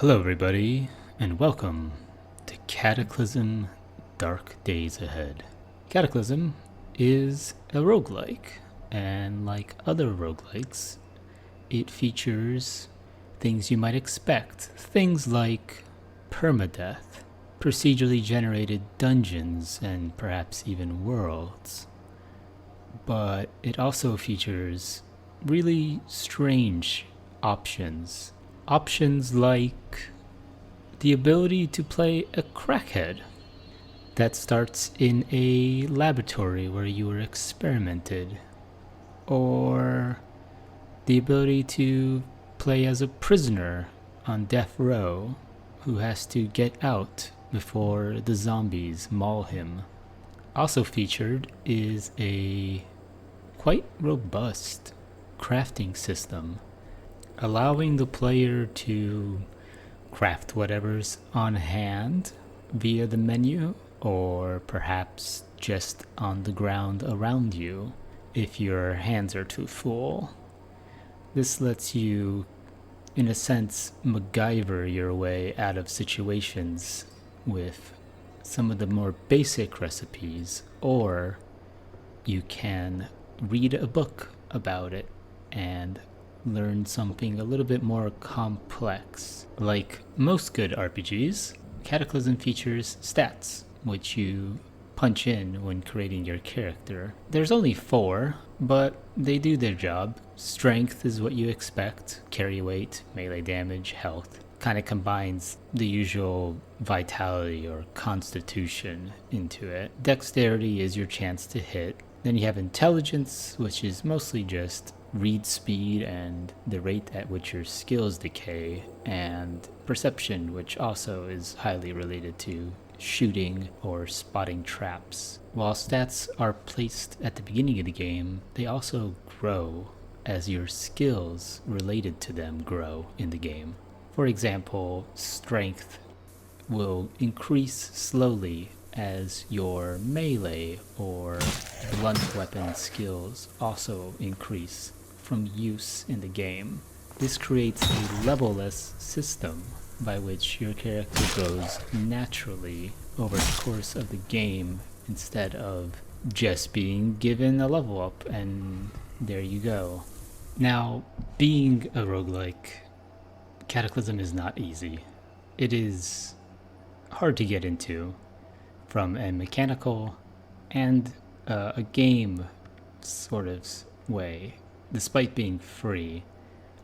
Hello, everybody, and welcome to Cataclysm Dark Days Ahead. Cataclysm is a roguelike, and like other roguelikes, it features things you might expect. Things like permadeath, procedurally generated dungeons, and perhaps even worlds. But it also features really strange options. Options like the ability to play a crackhead that starts in a laboratory where you were experimented, or the ability to play as a prisoner on death row who has to get out before the zombies maul him. Also featured is a quite robust crafting system, allowing the player to craft whatever's on hand via the menu, or perhaps just on the ground around you if your hands are too full. This lets you, in a sense, MacGyver your way out of situations with some of the more basic recipes, or you can read a book about it and learn something a little bit more complex. Like most good RPGs, Cataclysm features stats, which you punch in when creating your character. There's only 4, but they do their job. Strength is what you expect, carry weight, melee damage, health. Kind of combines the usual vitality or constitution into it. Dexterity is your chance to hit. Then you have intelligence, which is mostly just read speed and the rate at which your skills decay, and perception, which also is highly related to shooting or spotting traps. While stats are placed at the beginning of the game, they also grow as your skills related to them grow in the game. For example, strength will increase slowly as your melee or blunt weapon skills also increase from use in the game. This creates a level-less system by which your character grows naturally over the course of the game, instead of just being given a level up and there you go. Now, being a roguelike, Cataclysm is not easy. It is hard to get into from a mechanical and a game sort of way. Despite being free,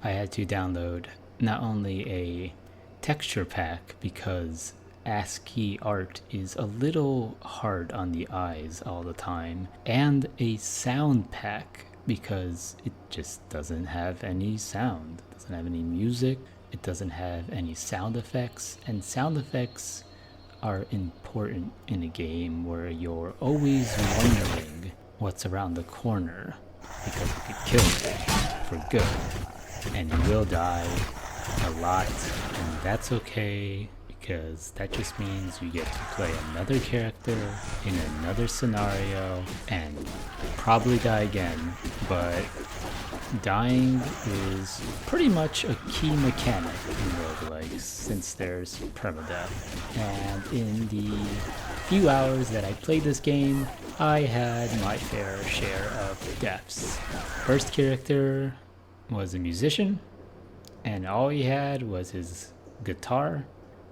I had to download not only a texture pack because ASCII art is a little hard on the eyes all the time, and a sound pack because it just doesn't have any sound. It doesn't have any music, it doesn't have any sound effects, and sound effects are important in a game where you're always wondering what's around the corner, because it could kill you for good, and you will die a lot, and that's okay, because that just means you get to play another character in another scenario and probably die again. But dying is pretty much a key mechanic in roguelikes, since there's permadeath. And in the few hours that I played this game, I had my fair share of deaths. First character was a musician, and all he had was his guitar,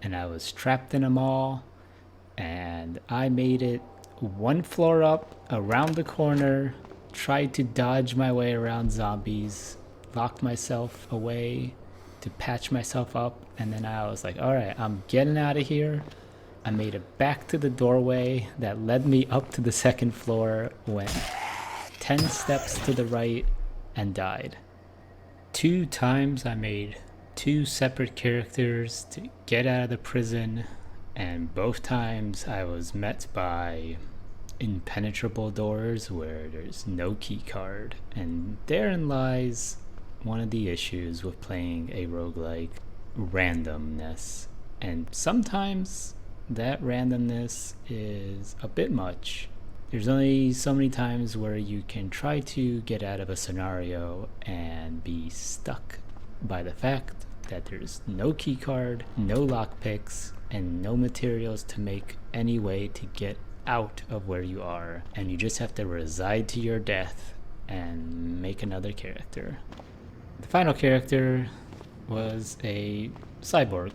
and I was trapped in a mall, and I made it one floor up around the corner, tried to dodge my way around zombies, locked myself away to patch myself up, and then I was like, alright, I'm getting out of here. I made it back to the doorway that led me up to the second floor, went 10 steps to the right, and died. 2 times I made 2 separate characters to get out of the prison, and both times I was met by impenetrable doors where there's no key card. And therein lies one of the issues with playing a roguelike: randomness. And sometimes that randomness is a bit much. There's only so many times where you can try to get out of a scenario and be stuck by the fact that there's no key card, no lockpicks, and no materials to make any way to get out of where you are, and you just have to reside to your death and make another character. The final character was a cyborg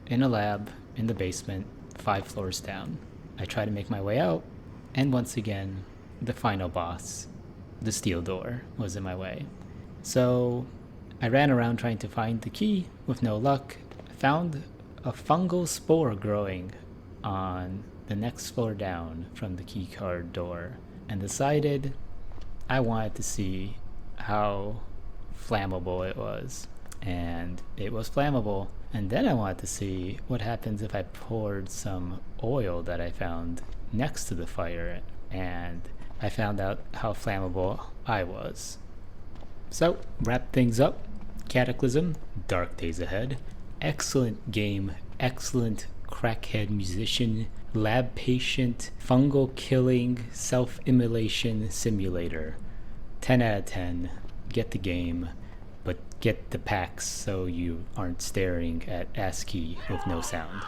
in a lab in the basement 5 floors down. I try to make my way out, and once again, the final boss, the steel door, was in my way. So I ran around trying to find the key with no luck. I found a fungal spore growing on the next floor down from the keycard door and decided I wanted to see how flammable it was. And it was flammable. And then I wanted to see what happens if I poured some oil that I found next to the fire, and I found out how flammable I was. So, wrap things up. Cataclysm Dark Days Ahead. Excellent game, excellent crackhead musician, lab patient, fungal killing, self-immolation simulator. 10 out of 10. Get the game, but get the packs so you aren't staring at ASCII with no sound.